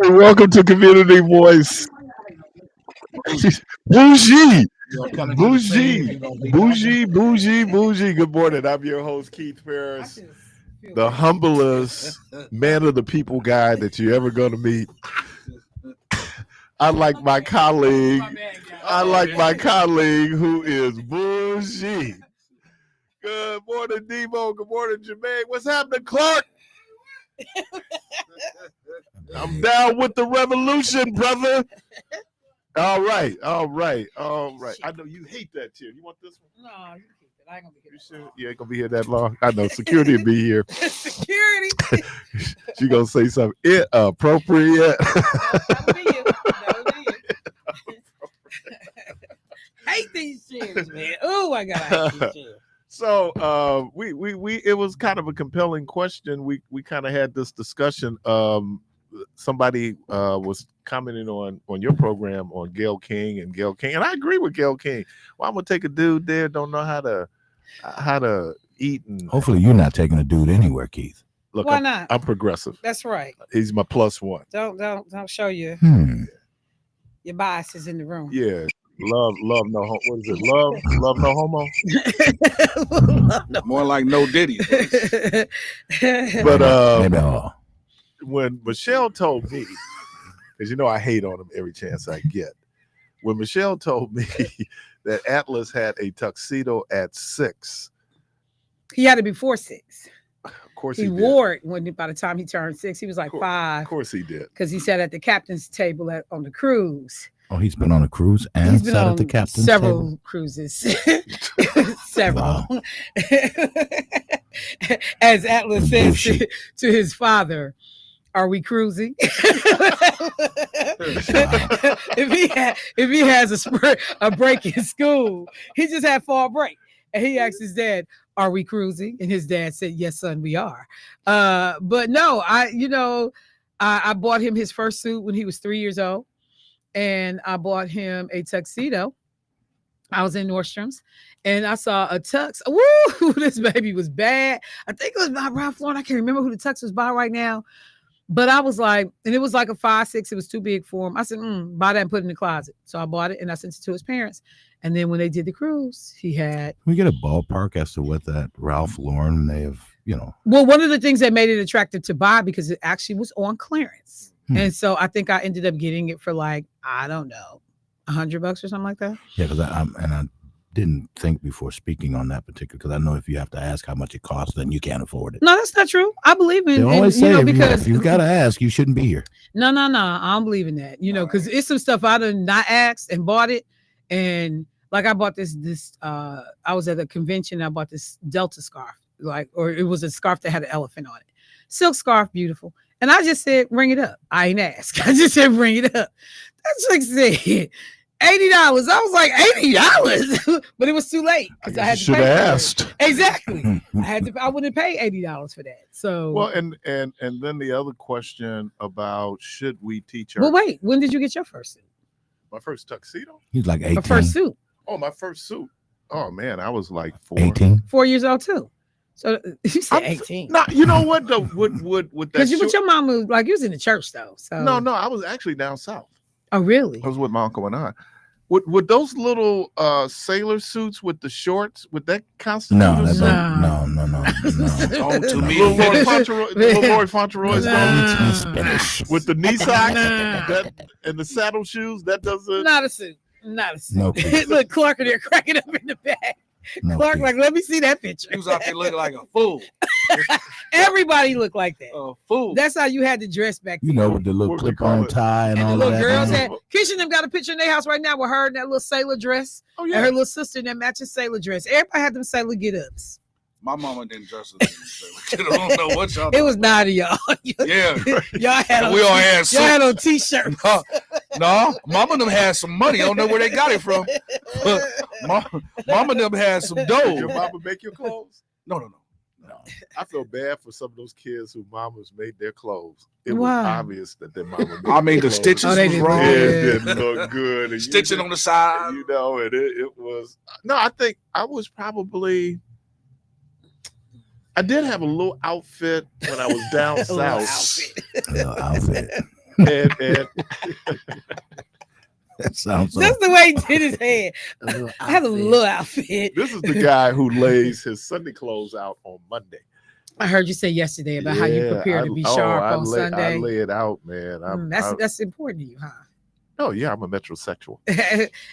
Welcome to Community Voice. Bougie, bougie, bougie, bougie, bougie. Good morning. I'm your host, Keith Parris, the humblest man of the people guy that you're ever going to meet. I like my colleague. I like my colleague who is bougie. Good morning, Devo. Good morning, Jermaine. What's happening, Clark? I'm down with the revolution, brother. All right. I know you hate that chair. You want this one? No, you keep it. I ain't gonna be here. You sure? You ain't gonna be here that long. I know security will be here. Security. She gonna say something inappropriate. That would be you. Hate these chairs, man. Oh, I gotta hate these chairs. So we it was kind of a compelling question. We kind of had this discussion. Somebody was commenting on your program on Gayle King, and I agree with Gayle King. Well, I'm gonna take a dude there don't know how to eat, and hopefully you're not taking a dude anywhere, Keith. Look, Why not? I'm progressive. That's right. He's my plus one. Don't show your biases in the room. Yeah. Love no homo. What is it? Love no homo. More like no Diddy. But when Michelle told me, because you know I hate on him every chance I get. When Michelle told me that Atlas had a tuxedo at 6, he had it before 6. Of course he wore it when by the time he turned 6. He was like 5. Of course he did. Because he sat at the captain's table on the cruise. Oh, he's been on a cruise and he's been sat on at the captain's several table? Cruises. Several. As Atlas says to his father, are we cruising? if he has a break in school, he just had fall break. And he asked his dad, are we cruising? And his dad said, yes, son, we are. But no, I bought him his first suit when he was 3 years old. And I bought him a tuxedo. I was in Nordstrom's and I saw a tux. Woo, this baby was bad. I think it was by Ralph Lauren. I can't remember who the tux was by right now. But I was like, and it was like a 5'6". It was too big for him. I said, buy that and put it in the closet. So I bought it and I sent it to his parents. And then when they did the cruise, he had. Can we get a ballpark as to what that Ralph Lauren may have, Well, one of the things that made it attractive to buy because it actually was on clearance. And so I think I ended up getting it for like, I don't know, $100 or something like that. Yeah, because I didn't think before speaking on that particular, because I know if you have to ask how much it costs, then you can't afford it. No, that's not true. I believe in they always say because if you've got to ask, you shouldn't be here. No. I don't believe in that. Because it's some stuff I done not asked and bought it. And like I bought this I was at a convention, I bought this Delta scarf, or it was a scarf that had an elephant on it. Silk scarf, beautiful. And I just said, bring it up. I ain't asked. I just said, bring it up. That chick said $80. I was like, $80? But it was too late because I had to pay. Asked. Exactly. I wouldn't pay $80 for that. So well, and then the other question about should we teach our. Well, wait. When did you get your first suit? My first tuxedo? He's like 18. My first suit. Oh, my first suit. Oh man, I was like 18. 4 years old too. So you said 18. No, you know what though? Would that? Because your mom was like you was in the church though. So no, I was actually down south. Oh, really? I was with my uncle and aunt. Would those little sailor suits with the shorts? Would that constitute? No. Oh, to me, little Lord Fauntleroy's with the knee socks and the saddle shoes. That doesn't. Not a suit. Not a suit. No, look, Clark in there cracking up in the back. No, Clark, like, let me see that picture. he was out there looking like a fool. Everybody looked like that. A fool. That's how you had to dress back then. With the little clip-on tie and all the that. little girls had. Keisha and them got a picture in their house right now with her in that little sailor dress. Oh yeah. And her little sister in that matching sailor dress. Everybody had them sailor get-ups. My mama didn't dress us. I don't know what y'all. It was naughty, y'all. Yeah. Y'all had on, we all had y'all had on t-shirts. No, mama them had some money. I don't know where they got it from. Mama them had some dough. Your mama make your clothes? No. I feel bad for some of those kids whose mamas made their clothes. It was obvious that their mama. I mean, the stitches was wrong. It didn't look good. And stitching on the side. And it was. No, I think I was probably. I did have a little outfit when I was down south. Little outfit. And That sounds so. That's the way he did his head. I have a little outfit. this is the guy who lays his Sunday clothes out on Monday. I heard you say yesterday about how you prepare to be sharp on Sunday. I lay it out, man. That's important to you, huh? Oh yeah, I'm a metrosexual.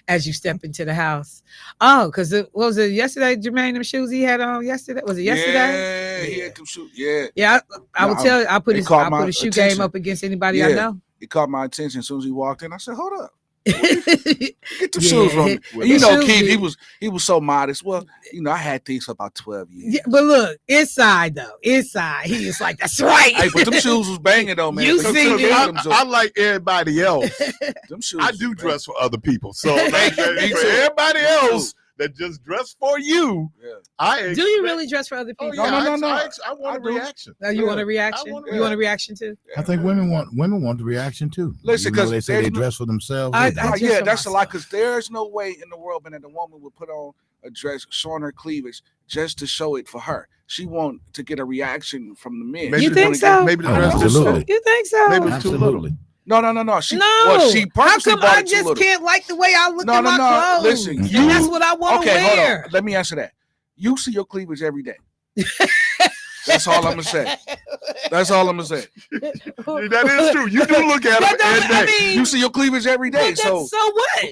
As you step into the house. Oh, because what was it yesterday, Jermaine, them shoes he had on yesterday? Was it yesterday? Yeah, he had them shoes. Yeah. Yeah, I would tell you, I put his shoe game attention. up against anybody I know. It caught my attention as soon as he walked in. I said, hold up. Get the Yeah. shoes from me. Well, And you know, shoes Keith, be- he was so modest. Well, you know, I had these for about 12 years. Yeah, but look, inside, he is like, that's right. Hey, but them shoes was banging though, man. You Them see shoes me. banging, them I like everybody else. them shoes I was do banging. dress for other people. So Thank you. Me for too. everybody Me else that just dress for you, Yeah. I Do you expect- really dress for other Oh, people? yeah, No. I want a I do. reaction. Oh, you want a reaction? I want a You want a reaction too? I think women want the reaction too. Listen, Even though 'cause they say they there's no- dress for themselves. I they don't. Oh, just yeah, for that's a lie. myself. Because there's no way in the world that a woman would put on a dress showing her cleavage just to show it for her. She want to get a reaction from the men. Maybe You the think dress- so? Maybe the Oh, dress is absolutely. You think so? Maybe it's too little. Absolutely. No. She, No. well, she How purposely come bought I it too just little. can't like the way I look No, at no, my no. clothes? Listen, And you- that's what I want to Okay, hold wear. on. Let me answer that. You see your cleavage every day. That's all I'm gonna say. That's all I'm gonna say. That is true. You do look at That it doesn't- every I day. mean, You see your cleavage every day. but that's so what?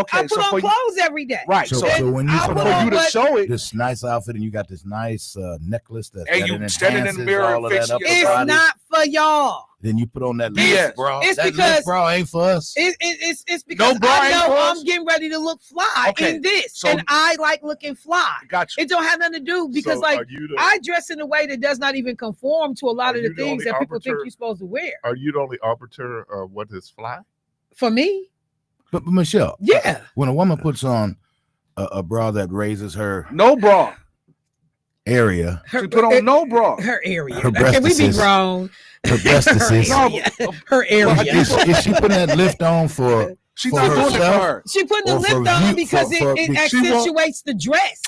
Okay, I put so on for you, clothes every day. right. So, So, so when you I put put for on on you to what- show it, this nice outfit and you got this nice necklace that And you standing in the mirror and all of that fixing upper your It's body, not for y'all. then you put on that Yes. lip bra. It's that because- lip bra ain't for us. It's because No, Brian, I know clothes? I'm getting ready to look fly Okay, in this, so- and I like looking fly. got you. It don't have nothing to do because, So like, are you the, I dress in a way that does not even conform to a lot Are of the you the things only that people think arbiter? you're supposed to wear. are you the only arbiter of what is fly? For me, But Michelle, yeah. when a woman puts on a bra that raises her No bra. area, She put on no bra. her area. Her Can we be breastises. grown? her breastises. No, area. but Her area. Is she putting that lift on for? she's For not doing it for herself? her. She putting the Or for lift on you- because for- it she won't- accentuates the dress.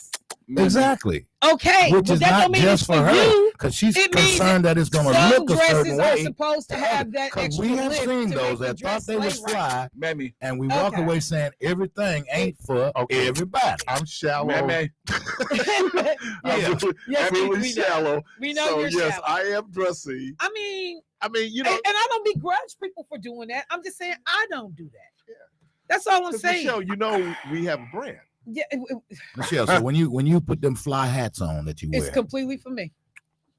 Exactly, Okay, which but is that not don't mean just it's for her, you. because she's It means concerned that it's going to Some look a certain dresses are way. supposed to have that Because extra we have lift seen to those make the that dress thought they was lay right. fly, Mammy. and we walk Okay. away saying everything ain't for Okay. everybody. I'm shallow. Mammy. I'm Yeah. really, Yes, really we know. shallow. We know So you're yes, shallow. I am dressy. I mean, You know, and I don't begrudge people for doing that. I'm just saying I don't do that. Yeah. That's all I'm 'cause, saying. Michelle, you know we have a brand. Yeah, Michelle, so when you put them fly hats on that you it's wear, completely for me.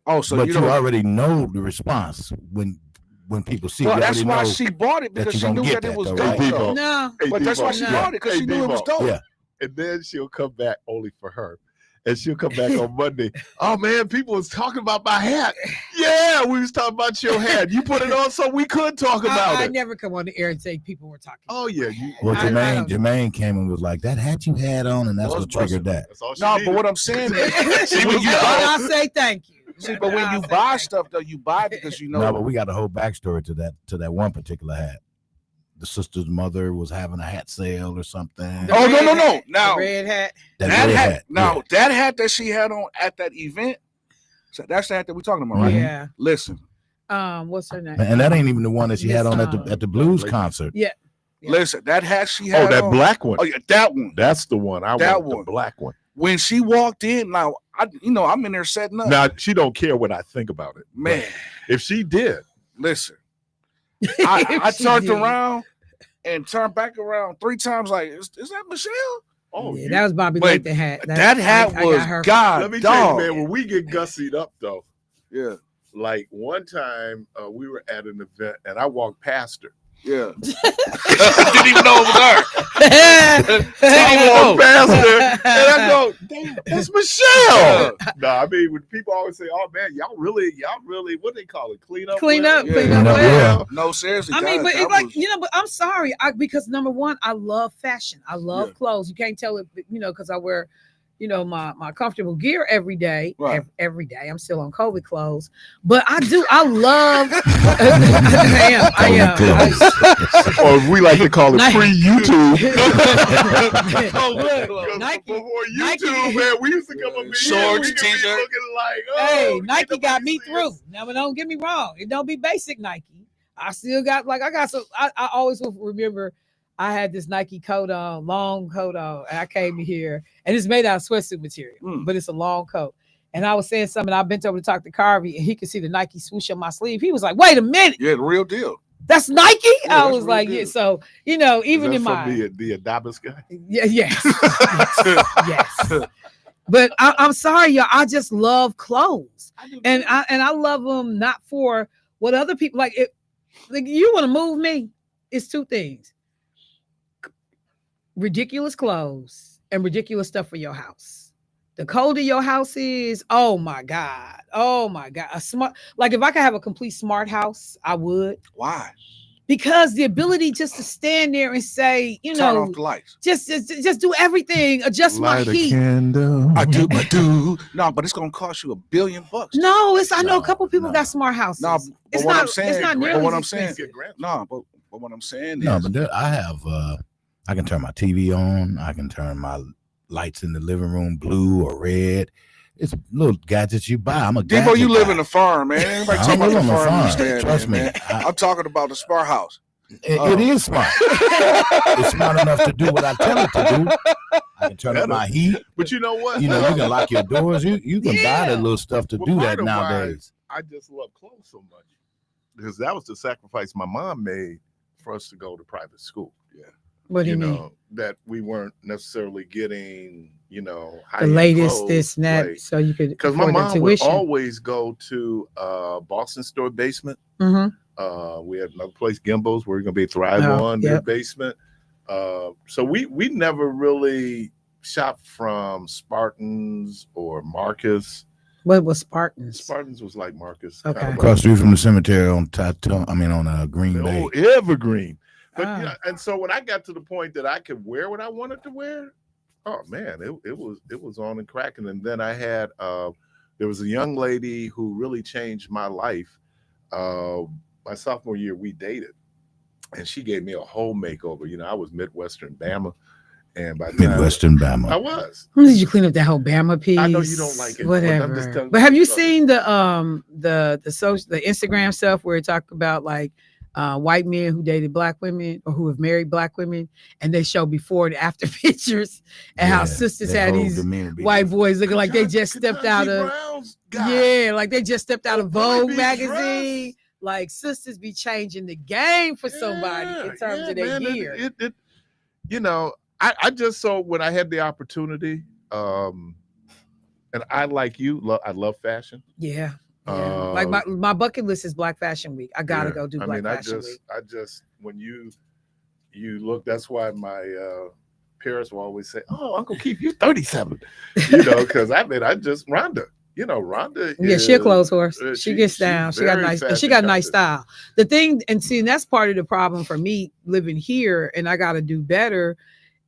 Oh, so but you you don't. already know the response when people see. Well, you that's already why know. she bought it that because you she gonna knew get that it that, was though, dope. right? Hey, though. Debo. No, Hey, But that's why Debo. she No. bought it because Hey, she knew it was Debo. dope. Yeah. And then she'll come back only for her. And she'll come back on Monday. Oh man, people was talking about my hat. Yeah, we was talking about your hat. You put it on so we could talk about I it. never come on the air and say people were talking. Oh yeah, you. Well, I don't- Jermaine came and was like, "That hat you had on," and that's Was what triggered that. That's all she No, needed. but what I'm saying is, She when was you young. buy, I'll say thank you. see, but when I'll you say buy thank stuff though, you buy it because you know. No, but we got a whole backstory to that one particular hat. The sister's mother was having a hat sale or something. The Oh, no, red no, no. hat, the Now- red hat. That that red hat, now yeah. that hat that she had on at that event, so that's the hat that we're talking about, right? Mhm. Yeah. Listen, What's her name? And that ain't even the one that she had on at Miss, the blues Blake. concert. Yeah. listen, that hat she Oh, had that on, black one. Oh yeah, that one. That's the one. I That want one. the black one. When she walked in, now I'm in there setting up. Now she don't care what I think about it. Man, If she did, listen, I She turned did. around and turned back around 3 times. Like, is that Michelle? oh, Yeah, you- that was Bobby Wait, Lake that had That hat I got was her. God let me tell dog. you, man. When we get gussied up, though, Yeah, like one time we were at an event and I walked past her. yeah. Didn't even know it was her. I walked past her and I go, "Damn, that's Michelle." No, I mean, when people always say, "Oh man, y'all really, what they call it, clean up, Clean well?" up, Yeah. clean Clean up. up, well. yeah. No, seriously. I mean, God, but that it's like, was- but I'm sorry, because number one, I love fashion. I love Yeah. clothes. You can't tell it, because I wear, my comfortable gear every day. Right. Every day. I'm still on COVID clothes, but I love. I am. Or as we like to call it, Nike. pre-YouTube. Look, Nike- Before Nike- YouTube, man, we used to come up in here, Shorts, we could be t-shirt. looking like, Hey, oh, Nike nobody got me see through. us. Now, but don't get me wrong. It don't be basic Nike. I still got like I got some. I always will remember. I had this Nike coat on, long coat on, and I came here, and it's made out of sweatsuit material, but it's a long coat. And I was saying something. I bent over to talk to Carvey, and he could see the Nike swoosh on my sleeve. He was like, "Wait a minute, Yeah, the real deal. that's Nike." Yeah, I was like, "Yeah." So even in my the Adonis guy. yeah, yes, yes. But I'm sorry, y'all. I just love clothes, and I love them not for what other people like. Like you want to move me? It's two things: ridiculous clothes and ridiculous stuff for your house. The colder your house is, oh my God, a smart. Like if I could have a complete smart house, I would. Why? Because the ability just to stand there and say, Turn off the lights. just do everything, adjust my heat. Candle. I do. No, but it's gonna cost you $1 billion. No, I know a couple people got smart houses. No, but what I'm saying, it's not nearly but what I'm as saying, expensive. no, but what I'm saying No, is, but I have. I can turn my TV on. I can turn my lights in the living room blue or red. It's little gadgets you buy. I'm a Debo, gadget you live guy. in a farm, man. Everybody I talking live about on the a farm. farm. You stand Trust in, me. man. I'm talking about the smart house. It is smart. It's smart enough to do what I tell it to do. I can turn up my heat. But you know what? You can lock your doors. You can buy that little stuff to do that part of why nowadays. I just love clothes so much because that was the sacrifice my mom made for us to go to private school. Yeah. What do you mean? That we weren't necessarily getting, the high-end latest clothes, this and that, right? so you could. Because my mom would always go to Boston store basement. Mm-hmm. We had another place, Gimbo's, where we're going to be Thrive on their basement. So we never really shopped from Spartans or Marcus. What was Spartans? Spartans was like Marcus. Okay. Kind of Across the street from the cemetery on Green Bay. Oh, Evergreen. But and so when I got to the point that I could wear what I wanted to wear, oh man, it was on and cracking. And then I had there was a young lady who really changed my life. My sophomore year, we dated, and she gave me a whole makeover. I was Midwestern Bama, and by Midwestern Bama, I was. When did you clean up that whole Bama piece? I know you don't like it. Whatever. But have you seen the Instagram stuff where it talk about like white men who dated black women or who have married black women, and they show before and after pictures, and how sisters had these white boys looking like they just stepped out of like they just stepped out of Vogue magazine. Like sisters be changing the game for somebody in terms of their gear. I just saw when I had the opportunity, and I like you, I love fashion. Yeah. Yeah. Like my bucket list is Black Fashion Week. I gotta go do Black Fashion Week. I just when you look, that's why my parents will always say, "Oh, Uncle Keith, you're 37," because I just Rhonda. Rhonda. She a clothes horse. She gets down. She got nice. She got nice style. The thing, and that's part of the problem for me living here, and I got to do better.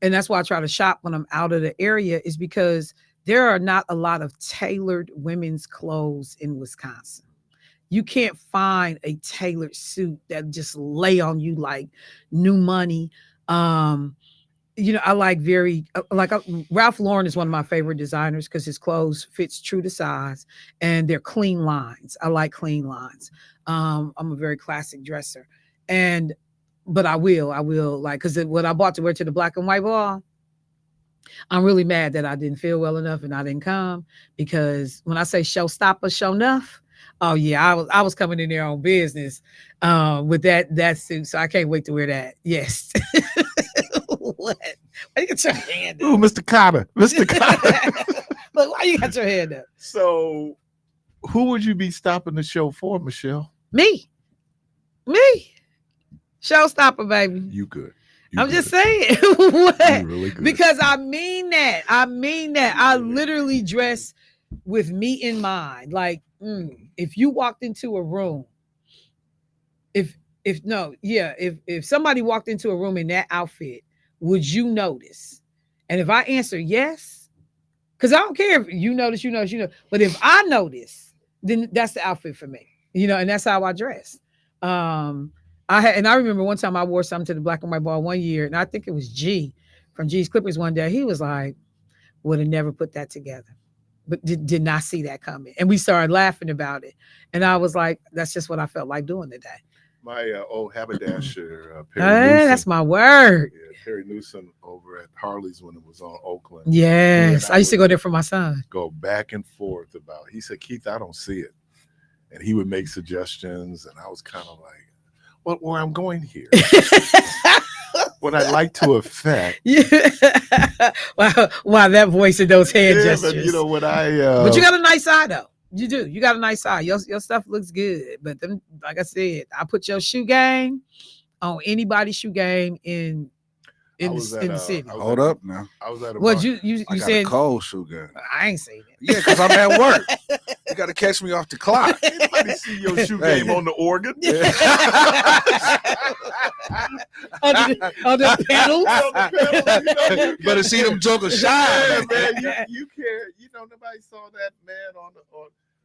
And that's why I try to shop when I'm out of the area, is because there are not a lot of tailored women's clothes in Wisconsin. You can't find a tailored suit that just lay on you like new money. I like Ralph Lauren is one of my favorite designers because his clothes fits true to size and they're clean lines. I like clean lines. I'm a very classic dresser, but I will like, because what I bought to wear to the black and white ball, I'm really mad that I didn't feel well enough and I didn't come, because when I say showstopper, show enough, oh yeah, I was coming in there on business with that suit. So I can't wait to wear that. Yes. What? Why you got your hand up? Oh, Mr. Cotter. Mr. Cotter. Look, why you got your hand up? So who would you be stopping the show for, Michelle? Me. Showstopper, baby. You good. I'm just saying. What? Really good. Because I mean that. I literally dress with me in mind. Like, if you walked into a room, if somebody walked into a room in that outfit, would you notice? And if I answer yes, because I don't care if you notice, but if I notice, then that's the outfit for me, and that's how I dress. I remember one time I wore something to the black and white ball one year, and I think it was G from G's Clippers one day. He was like, would have never put that together, but did not see that coming. And we started laughing about it. And I was like, that's just what I felt like doing today. My old haberdasher, Perry Newsom. That's my word. Yeah, Perry Newsom over at Harley's when it was on Oakland. Yes, I used to go there for my son. Go back and forth about. He said, "Keith, I don't see it," and he would make suggestions, and I was kind of like, "Well, where I'm going here." What I'd like to affect. Yeah. Wow, that voice and those hand gestures. But, you know what but you got a nice eye though. You do. You got a nice eye. Your stuff looks good. But them, like I said, I put your shoe game on anybody's shoe game in the city. Hold up now. I was at a What bar. you got said? a cold shoe game. I ain't saying it. Yeah, because I'm at work. You got to catch me off the clock. Anybody see your shoe Hey. game on the organ? on the pedals. Better see them jokers Yeah, shine. man, you can't. You know, nobody saw that man on the.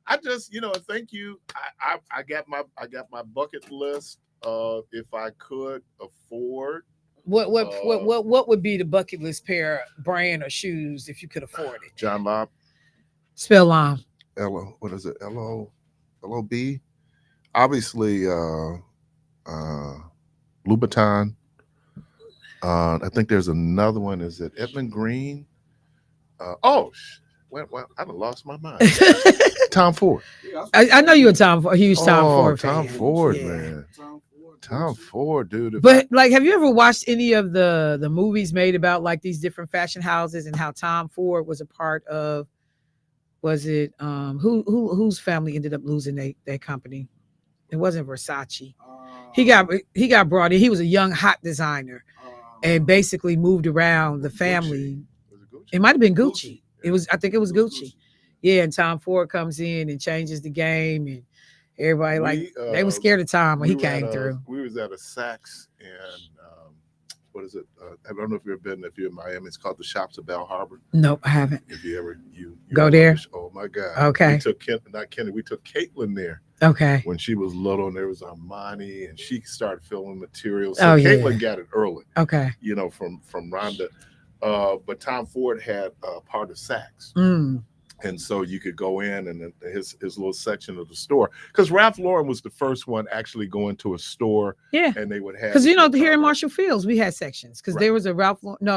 I just, thank you. I got my bucket list. If I could afford. What would be the bucket list pair, brand, or shoes if you could afford it? John Bob. Spell line. L-O, what is it? L-O-B. Obviously, Louboutin. I think there's another one. Is it Edmund Green? Well, I done lost my mind. Tom Ford. I know you're a huge Tom Ford fan. Tom Ford, Yeah. man. Tom Ford, dude. But like, have you ever watched any of the movies made about like these different fashion houses and how Tom Ford was a part of? Was it whose family ended up losing their company? It wasn't Versace. He got brought in. He was a young hot designer and basically moved around the family. It might have been Gucci. I think it was Gucci. Yeah, and Tom Ford comes in and changes the game, and everybody they were scared of Tom when he came through. We was at a Saks and what is it? I don't know if you've been. If you're in Miami, it's called the Shops of Bell Harbor. Nope, I haven't. If you ever you go there. Oh my God. Okay. We took we took Caitlin there. Okay. When she was little, and there was Armani, and she started filling materials. Oh, So yeah. Caitlin got it early. Okay. From Rhonda. But Tom Ford had part of Saks. And so you could go in and his little section of the store, because Ralph Lauren was the first one actually going to a store. Yeah, and they would have, because here in Marshall Fields we had sections, because there was a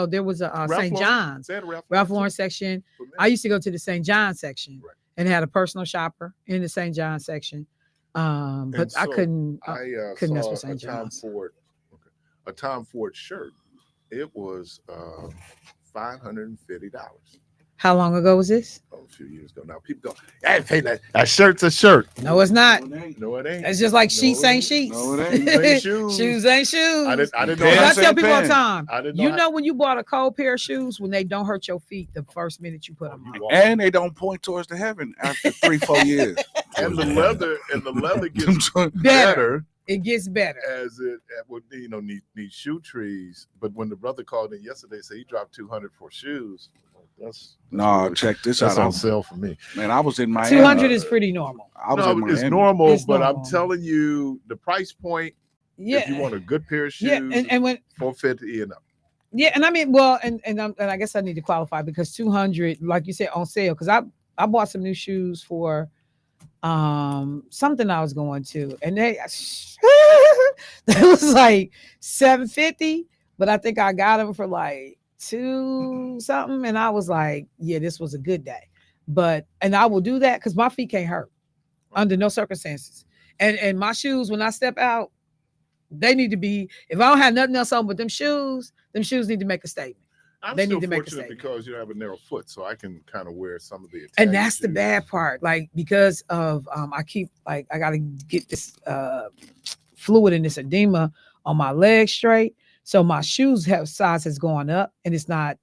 there was a St. John's. They had a Ralph Lauren section. I used to go to the St. John's section and had a personal shopper in the St. John's section. But so I couldn't mess with St. John's. A Tom Ford shirt. It was $550. How long ago was this? A few years ago. Now people go, hey, that shirt's a shirt. No, it's not. No, it ain't. It's just like sheets ain't sheets. No, it ain't. Shoes ain't shoes. I didn't know. I tell people all the time. I didn't know when you bought a cold pair of shoes, when they don't hurt your feet the first minute you put them on. And they don't point towards the heaven after 3-4 years. And the leather gets better. It gets better as it would, need shoe trees. But when the brother called in yesterday, said he dropped $200 for shoes. That's check this out. That's on sale for me. Man, I was in Miami. 200 is pretty normal. It's normal, but I'm telling you, the price point. Yeah, if you want a good pair of shoes, and when $450 and up. Yeah, and I mean, well, and I guess I need to qualify, because 200, like you said, on sale. Because I bought some new shoes for something I was going to, and that was like $750, but I think I got them for like $2 something, and I was like, yeah, this was a good day. And I will do that because my feet can't hurt under no circumstances, and my shoes, when I step out, they need to be, if I don't have nothing else on but them shoes need to make a statement. They need to make a statement, because you have a narrow foot, so I can kind of wear some of the Italian and that's shoes. the bad part, like, because of I keep, like, I gotta get this fluid and this edema on my legs straight, so my shoes size has gone up, and it's not,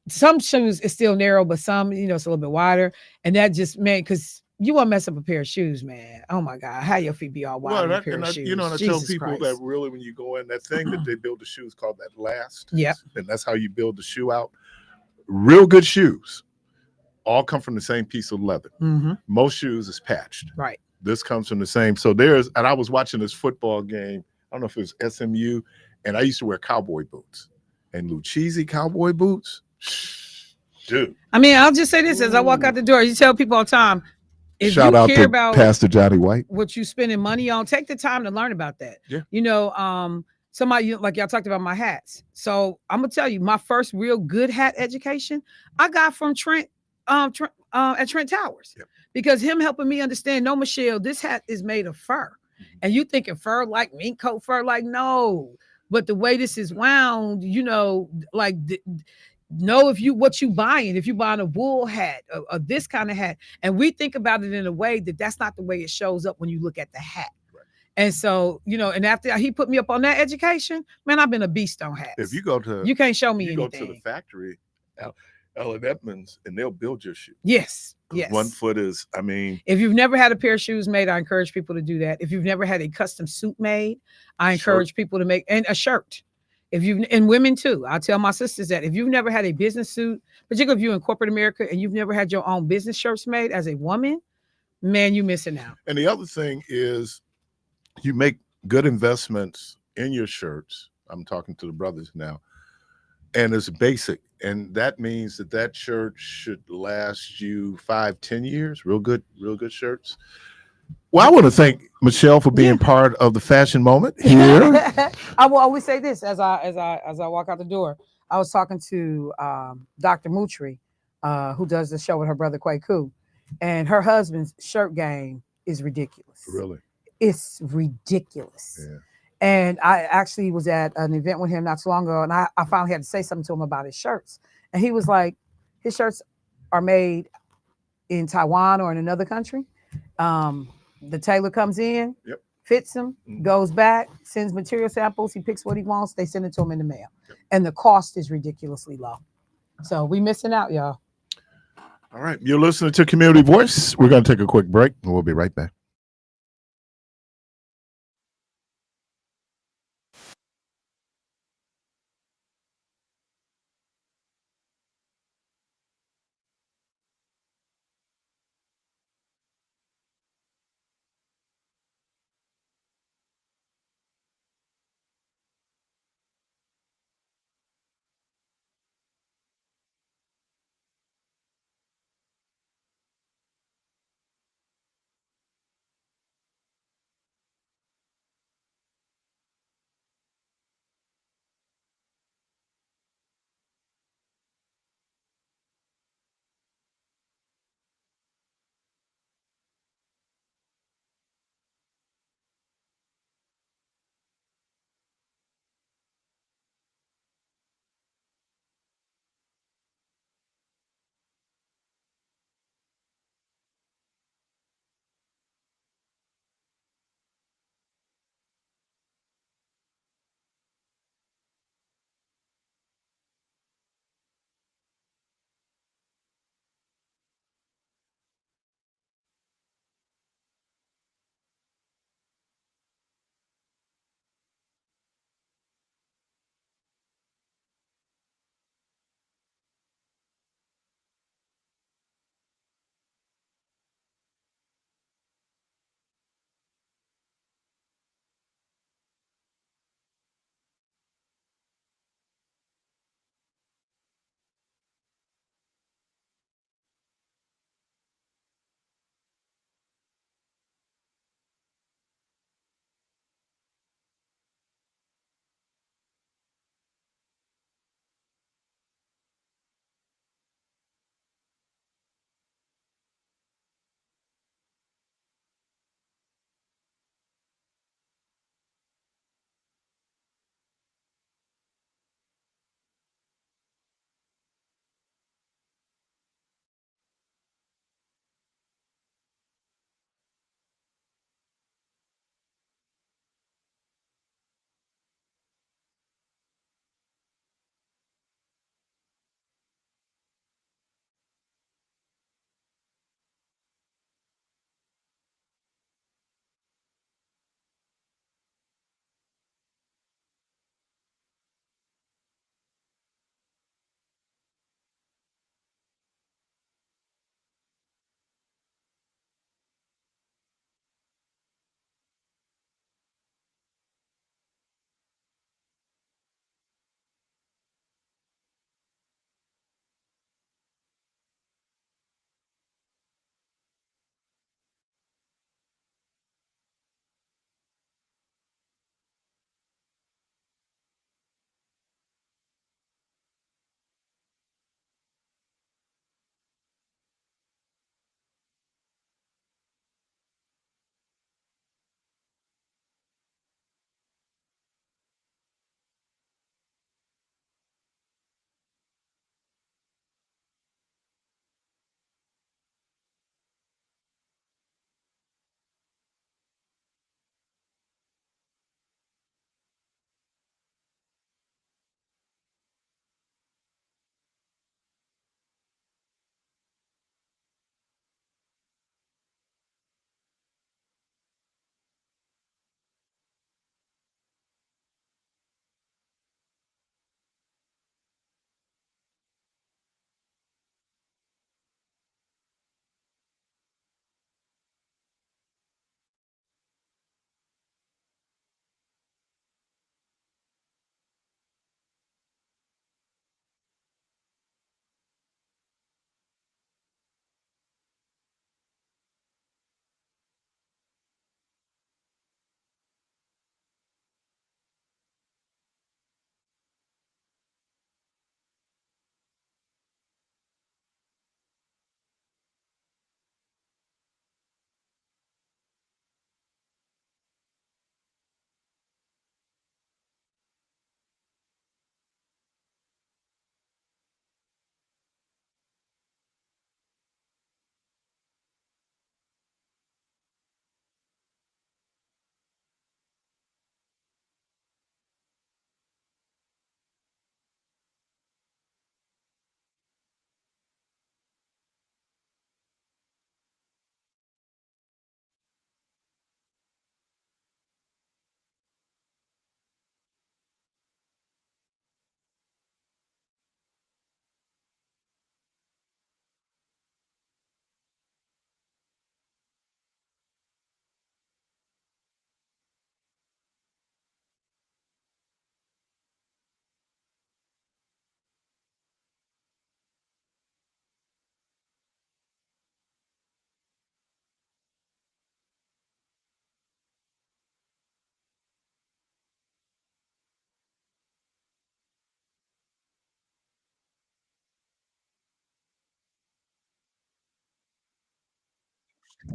some shoes is still narrow, but some, it's a little bit wider, and that just, man, because you want to mess up a pair of shoes, man. Oh my God, how your feet be all wide in a pair of shoes? And I tell people that really, when you go in, that thing that they build the shoes called that last. Yeah. And that's how you build the shoe out. Real good shoes all come from the same piece of leather. Mm-hmm. Most shoes is patched. Right. This comes from the same. So and I was watching this football game. I don't know if it was SMU, and I used to wear cowboy boots, and Lucchese cowboy boots. Dude. I mean, I'll just say this as I walk out the door. You tell people all the time, if Shout you out care to about Pastor Johnny White. what you spending money on, take the time to learn about that. Yeah. You know, somebody like y'all talked about my hats. So I'm gonna tell you, my first real good hat education I got from Trent, at Trent Towers, Yep. because him helping me understand. No, Michelle, this hat is made of fur, and you thinking fur like mink coat fur, like no. But the way this is wound, you know, like know if you what you buying. If you buying a wool hat, or this kind of hat, and we think about it in a way that that's not the way it shows up when you look at the hat. Right. And so, you know, and after he put me up on that education, man, I've been a beast on hats. If you go to, you can't show me you anything. go to the factory, Ellen Edmonds, and they'll build your shoe. Yes. Yes. 1 foot is, I mean, if you've never had a pair of shoes made, I encourage people to do that. If you've never had a custom suit made, I encourage people to make, and a shirt. If you, and women too, I tell my sisters that if you've never had a business suit, particularly if you're in corporate America and you've never had your own business shirts made as a woman, man, you missing out. and the other thing is you make good investments in your shirts. I'm talking to the brothers now, and it's basic. And that means that shirt should last you 5-10 years. Real good shirts. Well, I want to thank Michelle for being part of the fashion moment here. I will always say this as I walk out the door. I was talking to Dr. Mutri, who does the show with her brother Kwaku, and her husband's shirt game is ridiculous. Really? It's ridiculous. Yeah. And I actually was at an event with him not too long ago, and I finally had to say something to him about his shirts. And he was like, his shirts are made in Taiwan or in another country. The tailor comes in, Yep. fits him, goes back, sends material samples. He picks what he wants. They send it to him in the mail. Yep. And the cost is ridiculously low. So we missing out, y'all. All right. You're listening to Community Voice. We're going to take a quick break, and we'll be right back.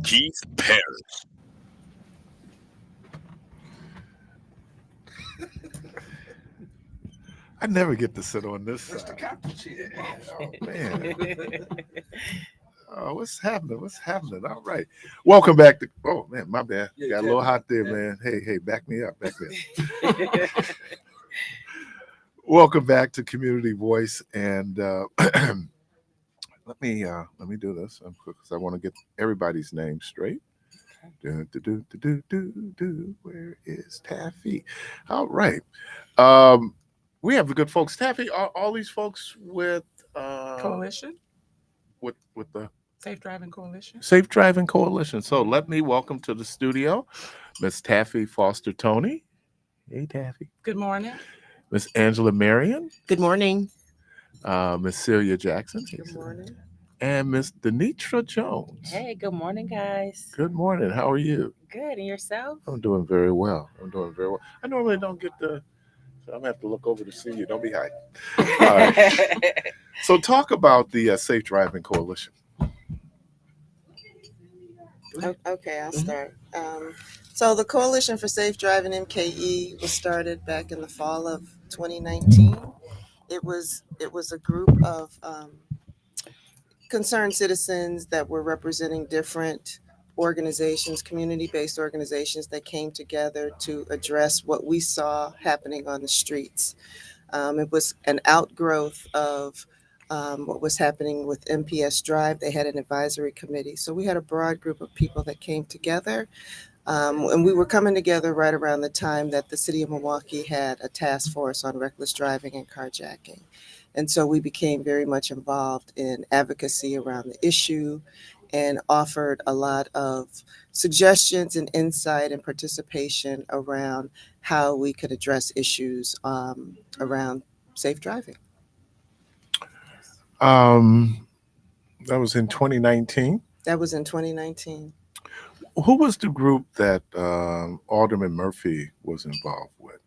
Keith Parris. I never get to sit on this That's the side. captain seat. Oh man. Oh, what's happening? What's happening? All right. Welcome back to oh man, my bad. Yeah, Got a little yeah. hot there, man. Hey, back me up. Back me up. Welcome back to Community Voice. And let me do this because I want to get everybody's name straight. Where is Taffy? All right. We have the good folks. Taffy, are all these folks with Coalition, with the Safe Driving Coalition. Safe Driving Coalition. So let me welcome to the studio Miss Taffy Foster Tony. Hey Taffy. Good morning. Miss Angela Marion. Good morning. Miss Celia Jackson. Good morning. And Miss Denitra Jones. Hey, good morning, guys. Good morning. How are you? Good. And yourself? I'm doing very well. I normally don't get the so I'm gonna have to look over to see you. Don't be hiding. All right. So talk about the Safe Driving Coalition. Okay, I'll start. So the Coalition for Safe Driving MKE was started back in the fall of 2019. It was a group of concerned citizens that were representing different organizations, community-based organizations that came together to address what we saw happening on the streets. It was an outgrowth of what was happening with MPS Drive. They had an advisory committee. So we had a broad group of people that came together. And we were coming together right around the time that the city of Milwaukee had a task force on reckless driving and carjacking. And so we became very much involved in advocacy around the issue and offered a lot of suggestions and insight and participation around how we could address issues around safe driving. That was in 2019. That was in 2019. Who was the group that Alderman Murphy was involved with?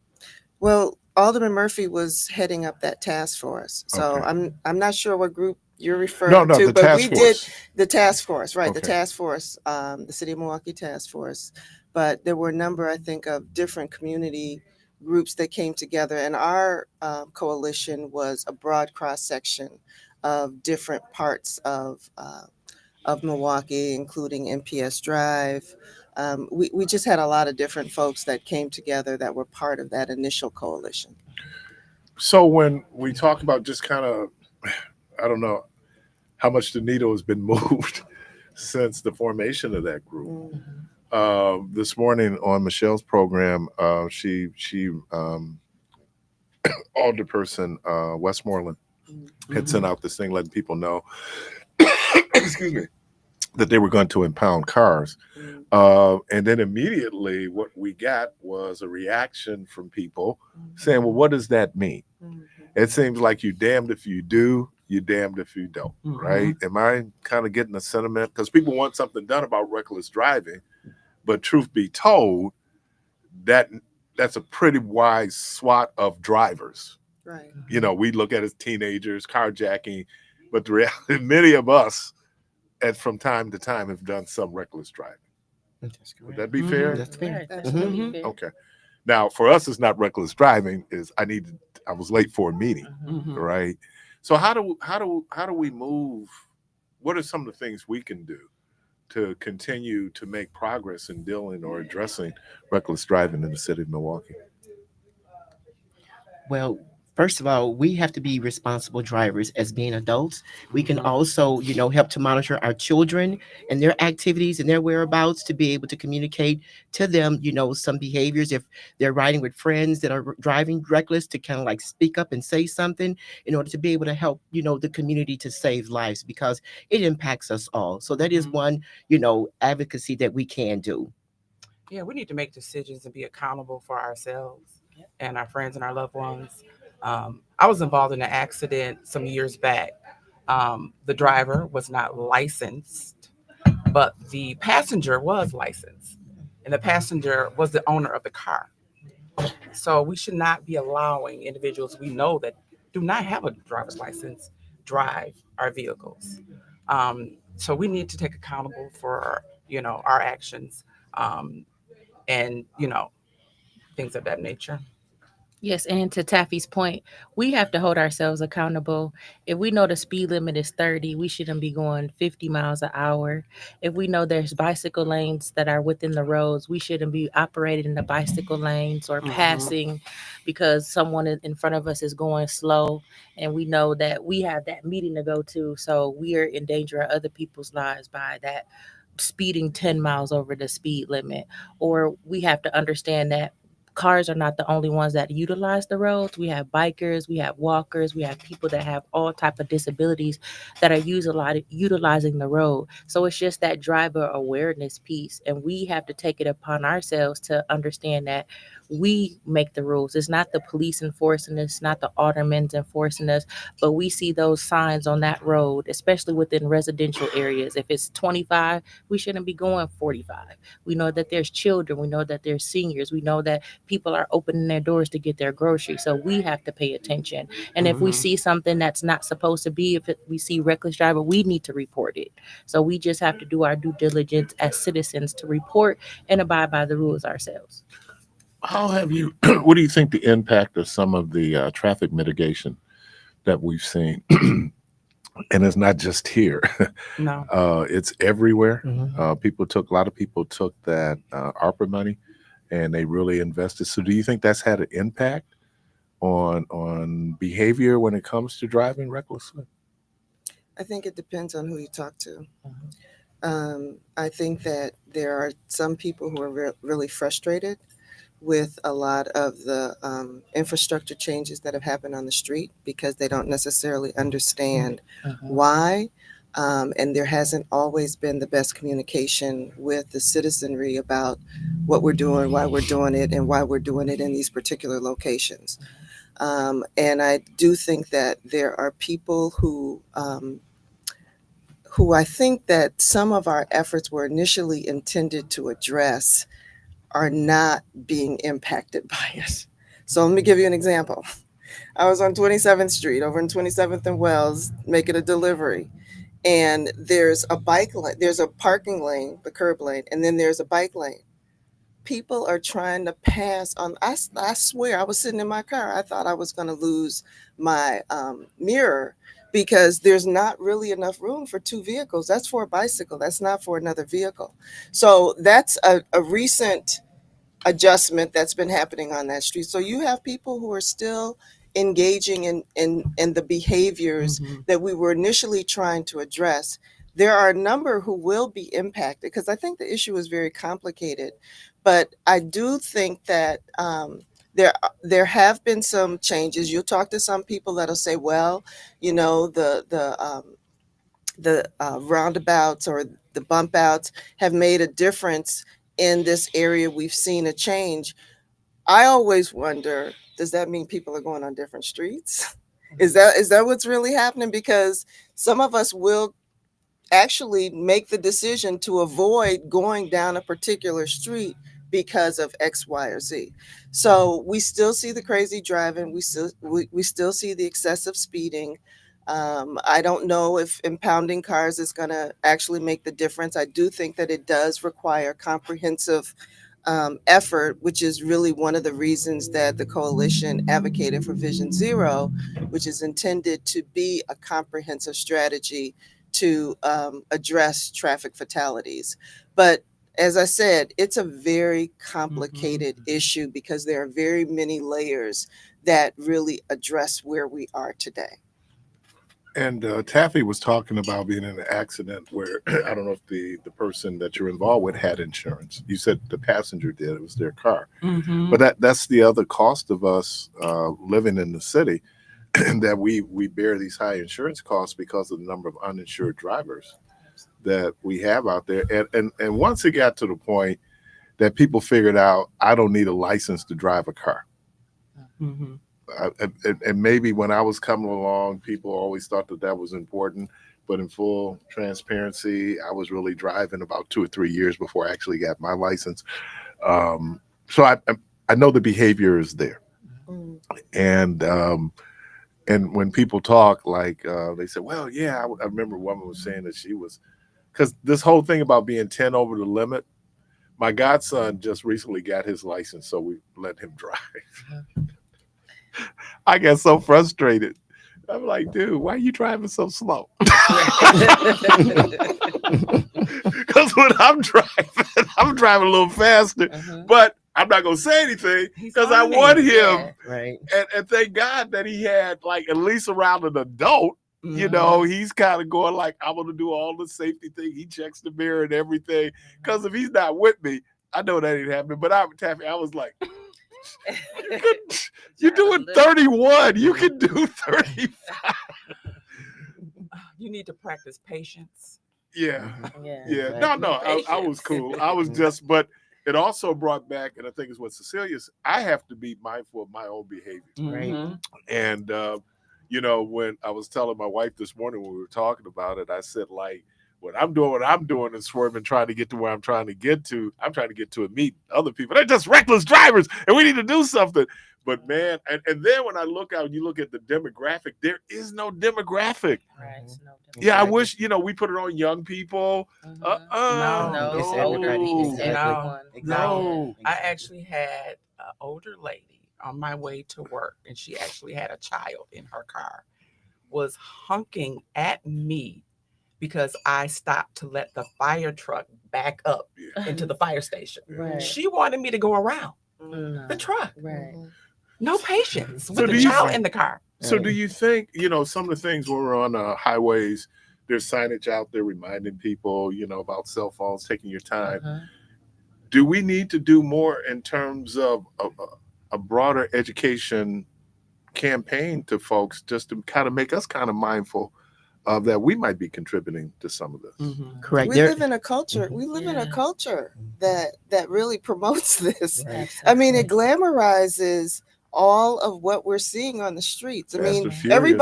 Well, Alderman Murphy was heading up that task force. So Okay. I'm not sure what group you're referring No, to, the but task we force. did the task force, right? The Okay. task force, the City of Milwaukee task force. But there were a number, I think, of different community groups that came together, and our coalition was a broad cross section of different parts of Milwaukee, including MPS Drive. We just had a lot of different folks that came together that were part of that initial coalition. So when we talk about just kind of, I don't know how much the needle has been moved since the formation of that group. Mm-hmm. This morning on Michelle's program, she Alderperson Westmoreland had sent out this thing letting people know, excuse me, that they were going to impound cars. And then immediately what we got was a reaction from people saying, well, what does that mean? It seems like you damned if you do, you damned if you don't, right? Am I kind of getting a sentiment? Because people want something done about reckless driving, but truth be told, that's a pretty wide swath of drivers. Right. You know, we look at as teenagers, carjacking, but the reality, many of us from time to time have done some reckless driving. That's Would that be fair? That's fair. That's really fair. Okay. Now, for us, it's not reckless driving. I was late for a meeting, right? So how do we move? What are some of the things we can do to continue to make progress in dealing or addressing reckless driving in the city of Milwaukee? Well, first of all, we have to be responsible drivers as being adults. We can also, help to monitor our children and their activities and their whereabouts to be able to communicate to them, some behaviors. If they're riding with friends that are driving reckless, to kind of like speak up and say something in order to be able to help, the community to save lives, because it impacts us all. So that is one, advocacy that we can do. Yeah, we need to make decisions and be accountable for ourselves and our friends and our loved ones. I was involved in an accident some years back. The driver was not licensed, but the passenger was licensed, and the passenger was the owner of the car. So we should not be allowing individuals we know that do not have a driver's license drive our vehicles. So we need to take accountable for our actions, and things of that nature. Yes, and to Taffy's point, we have to hold ourselves accountable. If we know the speed limit is 30, we shouldn't be going 50 miles an hour. If we know there's bicycle lanes that are within the roads, we shouldn't be operating in the bicycle lanes or passing because someone in front of us is going slow. And we know that we have that meeting to go to. So we are endangering other people's lives by that speeding 10 miles over the speed limit. Or we have to understand that cars are not the only ones that utilize the roads. We have bikers, we have walkers, we have people that have all type of disabilities that are utilizing the road. So it's just that driver awareness piece, and we have to take it upon ourselves to understand that we make the rules. It's not the police enforcing us, not the aldermen enforcing us, but we see those signs on that road, especially within residential areas. If it's 25, we shouldn't be going 45. We know that there's children, we know that there's seniors, we know that people are opening their doors to get their groceries. So we have to pay attention. And if we see something that's not supposed to be, we see reckless driver, we need to report it. So we just have to do our due diligence as citizens to report and abide by the rules ourselves. How have you? What do you think the impact of some of the traffic mitigation that we've seen? And it's not just here; No. it's everywhere. Mhm. A lot of people took that ARPA money, and they really invested. So, do you think that's had an impact on behavior when it comes to driving recklessly? I think it depends on who you talk to. I think that there are some people who are really frustrated with a lot of the infrastructure changes that have happened on the street because they don't necessarily understand why. And there hasn't always been the best communication with the citizenry about what we're doing, why we're doing it, and why we're doing it in these particular locations. And I do think that there are people who I think that some of our efforts were initially intended to address are not being impacted by it. So let me give you an example. I was on 27th Street over in 27th and Wells making a delivery, and there's a bike lane, there's a parking lane, the curb lane, and then there's a bike lane. People are trying to pass on. I swear, I was sitting in my car. I thought I was going to lose my mirror because there's not really enough room for two vehicles. That's for a bicycle. That's not for another vehicle. So that's a recent adjustment that's been happening on that street. So you have people who are still engaging in the behaviors that we were initially trying to address. There are a number who will be impacted because I think the issue is very complicated. But I do think that there have been some changes. You'll talk to some people that'll say, well, the roundabouts or the bump outs have made a difference in this area. We've seen a change. I always wonder, does that mean people are going on different streets? Is that what's really happening? Because some of us will actually make the decision to avoid going down a particular street because of X, Y, or Z. So we still see the crazy driving. We still see the excessive speeding. I don't know if impounding cars is going to actually make the difference. I do think that it does require comprehensive effort, which is really one of the reasons that the coalition advocated for Vision Zero, which is intended to be a comprehensive strategy to address traffic fatalities. But as I said, it's a very complicated issue because there are very many layers that really address where we are today. And Taffy was talking about being in an accident where I don't know if the person that you're involved with had insurance. You said the passenger did; it was their car. But that's the other cost of us living in the city, that we bear these high insurance costs because of the number of uninsured drivers that we have out there. And once it got to the point that people figured out, I don't need a license to drive a car. And maybe when I was coming along, people always thought that was important. But in full transparency, I was really driving about 2 or 3 years before I actually got my license. So I know the behavior is there. And when people talk, like they said, well, yeah, I remember a woman was saying that she was because this whole thing about being 10 over the limit, my godson just recently got his license, so we let him drive. I get so frustrated. I'm like, dude, why are you driving so slow? Because when I'm driving a little faster, but I'm not gonna say anything because I want him. Yeah, right. And thank God that he had like at least around an adult. You know, he's kind of going like, I'm gonna do all the safety thing. He checks the mirror and everything. Because if he's not with me, I know that ain't happening. But I was like, you're doing 31. You can do 35. You need to practice patience. Yeah. Yeah. No, I was cool. I was just, but it also brought back, and I think it's what Cecilia's, I have to be mindful of my own behavior. Right. And, you know, when I was telling my wife this morning when we were talking about it, I said, like, when I'm doing what I'm doing and swerving, trying to get to where I'm trying to get to, I'm trying to get to and meet other people. They're just reckless drivers, and we need to do something. But, man, and then when I look out and you look at the demographic, there is no demographic. Right. Yeah, I wish, you know, we put it on young people. No, It's everybody. It's No. Exactly. I actually had an older lady on my way to work, and she actually had a child in her car, was honking at me because I stopped to let the fire truck back up into the fire station. Right. She wanted me to go around the truck. Right. No patience with So the child in the car. So do you think, you know, some of the things when we're on highways, there's signage out there reminding people, you know, about cell phones, taking your time. Do we need to do more in terms of a broader education campaign to folks just to kind of make us kind of mindful of that we might be contributing to some of this? Correct. We live in a culture. We live in a culture that really promotes this. Right. I mean, it glamorizes all of what we're seeing on the streets. I Fast mean, and Furious.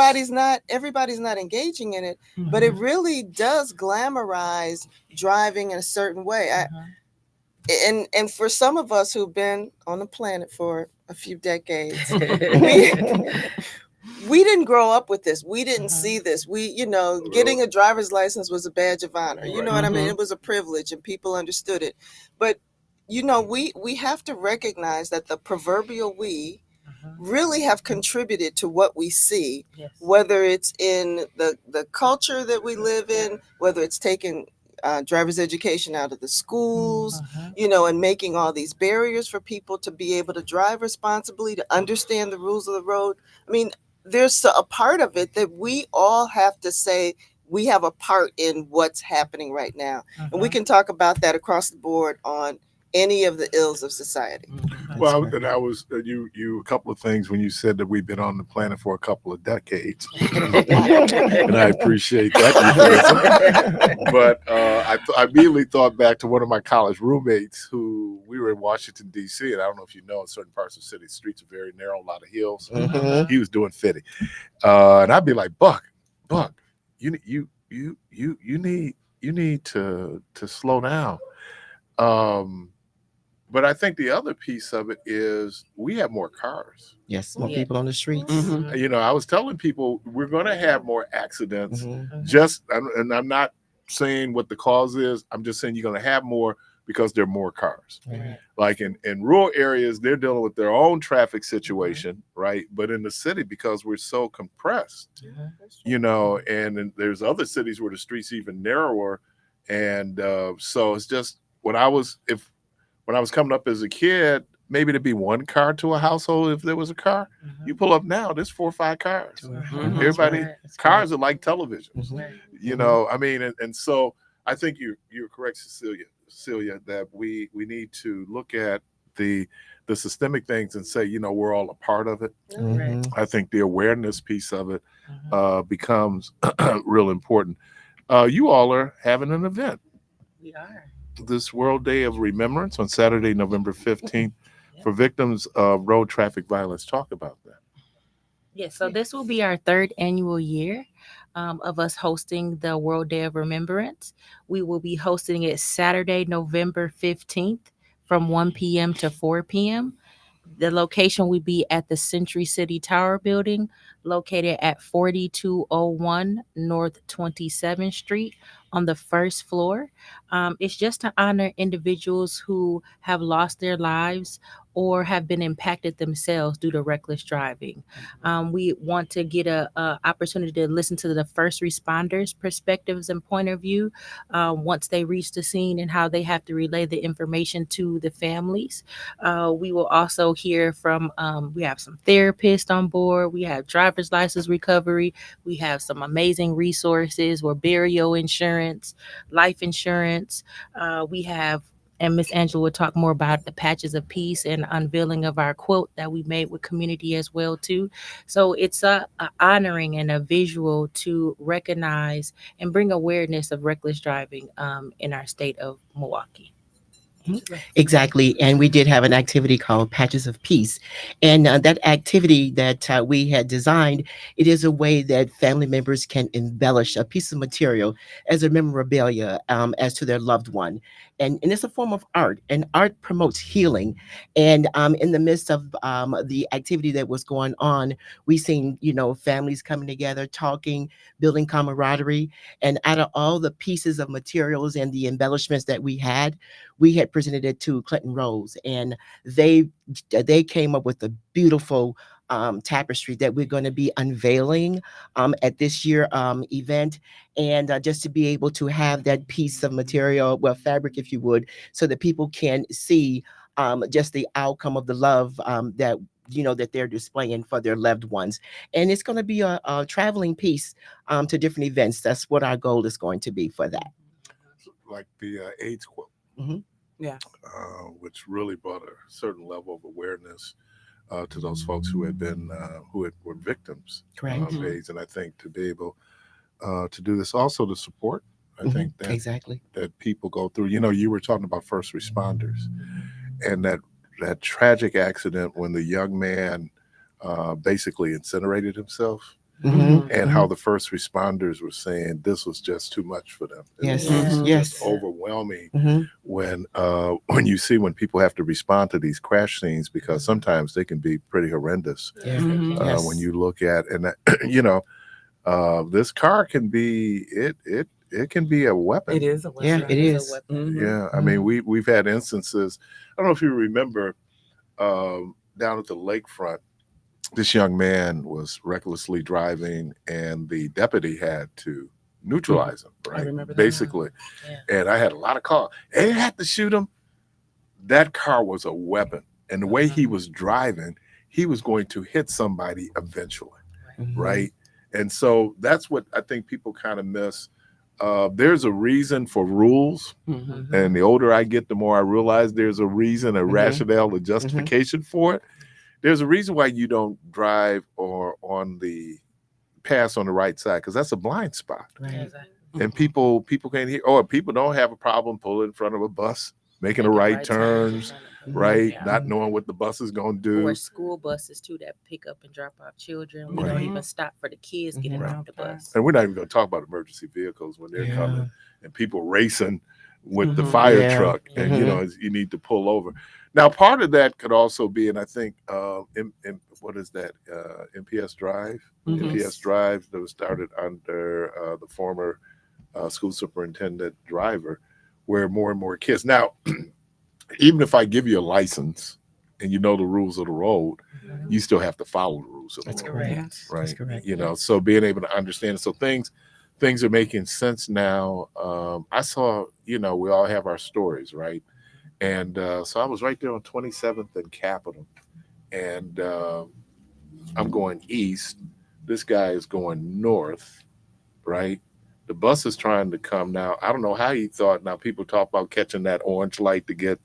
everybody's not engaging in it, but it really does glamorize driving in a certain way. And for some of us who've been on the planet for a few decades, we didn't grow up with this. We didn't see this. We, you know, getting a driver's license was a badge of honor. You know what I mean? It was a privilege and people understood it. But, you know, we have to recognize that the proverbial we really have contributed to what we see, whether it's in the culture that we live in, whether it's taking driver's education out of the schools, you know, and making all these barriers for people to be able to drive responsibly, to understand the rules of the road. I mean, there's a part of it that we all have to say we have a part in what's happening right now. And we can talk about that across the board on any of the ills of society. Well, and I was you a couple of things when you said that we've been on the planet for a couple of decades, and I appreciate that. But I immediately thought back to one of my college roommates who we were in Washington D.C. and I don't know if you know, in certain parts of the city, streets are very narrow, a lot of hills. He was doing 50, and I'd be like, Buck, you need to slow down. But I think the other piece of it is we have more cars. Yes, more people on the streets. You know, I was telling people we're going to have more accidents. And I'm not saying what the cause is. I'm just saying you're going to have more because there are more cars. Like in rural areas, they're dealing with their own traffic situation, right? But in the city, because we're so compressed, you know, and there's other cities where the streets even narrower. And so it's just when I was coming up as a kid, maybe there'd be one car to a household if there was a car. You pull up now, there's 4 or 5 cars. Everybody, cars are like televisions. You know, I mean, and so I think you're correct, Cecilia, that we need to look at the systemic things and say, you know, we're all a part of it. I think the awareness piece of it becomes real important. You all are having an event. We are. This World Day of Remembrance on Saturday, November 15th for victims of road traffic violence. Talk about that. Yes, so this will be our 3rd annual year of us hosting the World Day of Remembrance. We will be hosting it Saturday, November 15th from 1 p.m. to 4 p.m. The location will be at the Century City Tower building located at 4201 North 27th Street on the first floor. It's just to honor individuals who have lost their lives or have been impacted themselves due to reckless driving. We want to get a opportunity to listen to the first responders' perspectives and point of view once they reach the scene and how they have to relay the information to the families. We will also hear from, we have some therapists on board, we have driver's license recovery, we have some amazing resources or burial insurance, life insurance. We have, and Miss Angela will talk more about the patches of peace and unveiling of our quote that we made with community as well too. So it's a honoring and a visual to recognize and bring awareness of reckless driving in our state of Milwaukee. Exactly. And we did have an activity called Patches of Peace. And that activity that we had designed, it is a way that family members can embellish a piece of material as a memorabilia as to their loved one. And it's a form of art, and art promotes healing. And in the midst of the activity that was going on, we seen, families coming together, talking, building camaraderie. And out of all the pieces of materials and the embellishments that we had presented it to Clinton Rose, and they came up with a beautiful tapestry that we're going to be unveiling at this year event. And just to be able to have that piece of material, well, fabric, if you would, so that people can see just the outcome of the love that that they're displaying for their loved ones. And it's going to be a traveling piece to different events. That's what our goal is going to be for that. Like the AIDS quote. Mm-hmm. Yeah. Which really brought a certain level of awareness to those folks who had been were victims Correct. of AIDS, and I think to be able to do this, also to support, I think that exactly that people go through. You were talking about first responders, and that tragic accident when the young man basically incinerated himself. Mm-hmm. And how the first responders were saying this was just too much for them. Yes. It was Yes. just overwhelming Mm-hmm. when you see when people have to respond to these crash scenes, because sometimes they can be pretty horrendous. Yeah. Mhm. When you look at, and that, this car can be it can be a weapon. It is a weapon. Yeah, it is. Mhm. Yeah, I mean we've had instances. I don't know if you remember down at the lakefront. This young man was recklessly driving, and the deputy had to neutralize him, right? I remember that. Basically. Yeah. And I had a lot of calls. They didn't have to shoot him. That car was a weapon. And the way he was driving, he was going to hit somebody eventually, Mm-hmm. right? And so that's what I think people kind of miss. There's a reason for rules. Mhm. And the older I get, the more I realize there's a reason, a rationale, a justification for it. There's a reason why you don't drive or on the pass on the right side, because that's a blind spot. Right. And people can't hear, or people don't have a problem pulling in front of a bus, making the right turns, right? Yeah. Not knowing what the bus is going to do. Or school buses too that pick up and drop off children. We Right. don't even stop for the kids getting Mhm. off the bus. And we're not even going to talk about emergency vehicles when they're Yeah. coming and people racing with the Mhm. fire Yeah. truck, and Mhm. you need to pull over. Now, part of that could also be, and I think, what is that? MPS Drive, Mhm. MPS Drive that was started under the former school superintendent driver, where more and more kids. Now, even if I give you a license and you know the rules of the road, you still have to follow the rules of the That's road, correct. Yes. right? That's correct. So being able to understand, so things are making sense now. I saw, we all have our stories, right? And so I was right there on 27th and Capitol, and I'm going east. This guy is going north, right? The bus is trying to come now. I don't know how he thought. Now people talk about catching that orange light to get.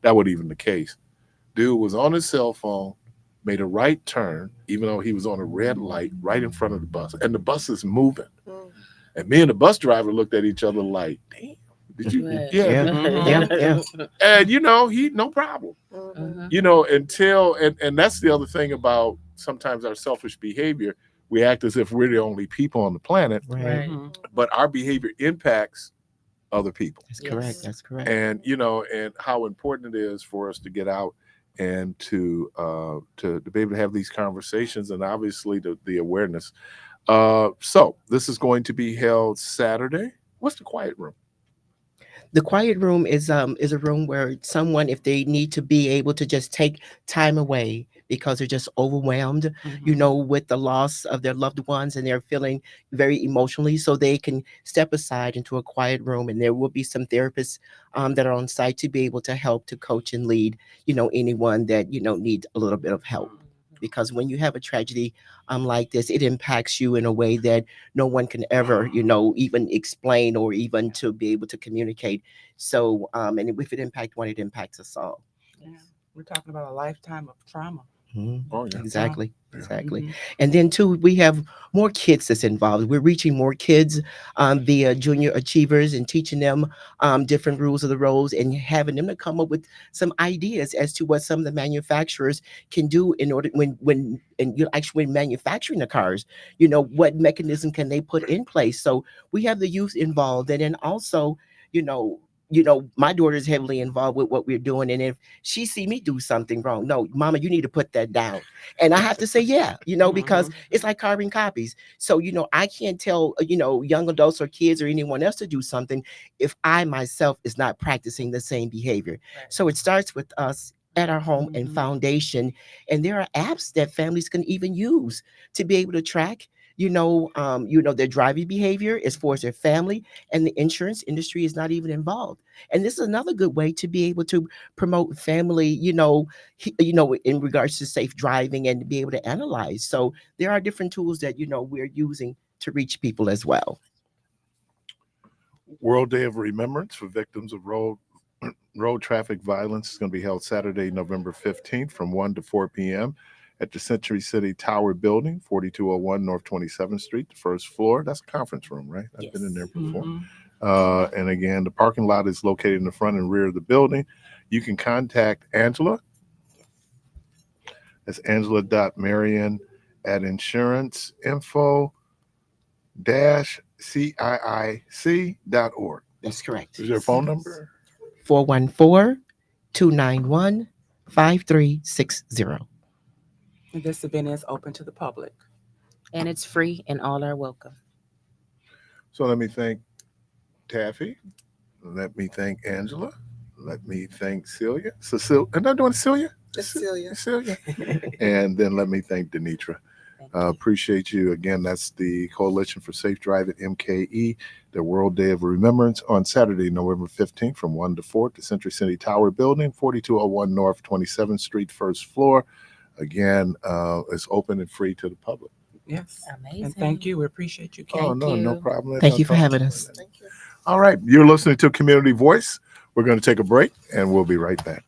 That wasn't even the case. Dude was on his cell phone, made a right turn, even though he was on a red light right in front of the bus, and the bus is moving. Mm. And me and the bus driver looked at each other like, "Damn, did you?" Right. Yeah. Yeah. And he no problem. Mhm. Until and that's the other thing about sometimes our selfish behavior. We act as if we're the only people on the planet, Right. Mhm. but our behavior impacts other people. That's Yes. correct. That's correct. And and how important it is for us to get out and to be able to have these conversations, and obviously the awareness. So this is going to be held Saturday. What's the quiet room? The quiet room is a room where someone, if they need to be able to just take time away because they're just overwhelmed, with the loss of their loved ones, and they're feeling very emotionally, so they can step aside into a quiet room, and there will be some therapists that are on site to be able to help to coach and lead, anyone that needs a little bit of help. Because when you have a tragedy like this, it impacts you in a way that no one can ever, even explain or even to be able to communicate. So, and if it impacts one, it impacts us all. Yeah. We're talking about a lifetime of trauma. Oh, yeah. Exactly. Yeah. Exactly. And then too, we have more kids that's involved. We're reaching more kids via junior achievers and teaching them different rules of the roads and having them to come up with some ideas as to what some of the manufacturers can do in order when you're actually manufacturing the cars, what mechanism can they put in place. So we have the youth involved, and then also, my daughter is heavily involved with what we're doing. And if she see me do something wrong, no, mama, you need to put that down. And I have to say, yeah, because it's like carbon copies. So, I can't tell, young adults or kids or anyone else to do something if I myself is not practicing the same behavior. Right. So it starts with us at our home and foundation. And there are apps that families can even use to be able to track their driving behavior as far as their family, and the insurance industry is not even involved. And this is another good way to be able to promote family, in regards to safe driving and to be able to analyze. So there are different tools that, we're using to reach people as well. World Day of Remembrance for Victims of Road Traffic Violence is going to be held Saturday, November 15th from 1 to 4 p.m. at the Century City Tower Building, 4201 North 27th Street, the first floor. That's a conference room, right? I've been in there before. And again, the parking lot is located in the front and rear of the building. You can contact Angela. That's angela.marion@insurancinfo-ciic.org. That's correct. Is your phone number? 414-291-5360. And this event is open to the public. And it's free, and all are welcome. So let me thank Taffy. Let me thank Angela. Let me thank Celia. Am I doing Celia? It's Celia. Celia. And then let me thank Denitra. Appreciate you. Again, that's the Coalition for Safe Driving, MKE, the World Day of Remembrance on Saturday, November 15th from 1 to 4 at the Century City Tower Building, 4201 North 27th Street, first floor. Again, it's open and free to the public. Yes. Amazing. And thank you. We appreciate you, Kate. Oh, no you. problem. Thank you for having us. Thank you. All right. You're listening to Community Voice. We're going to take a break and we'll be right back.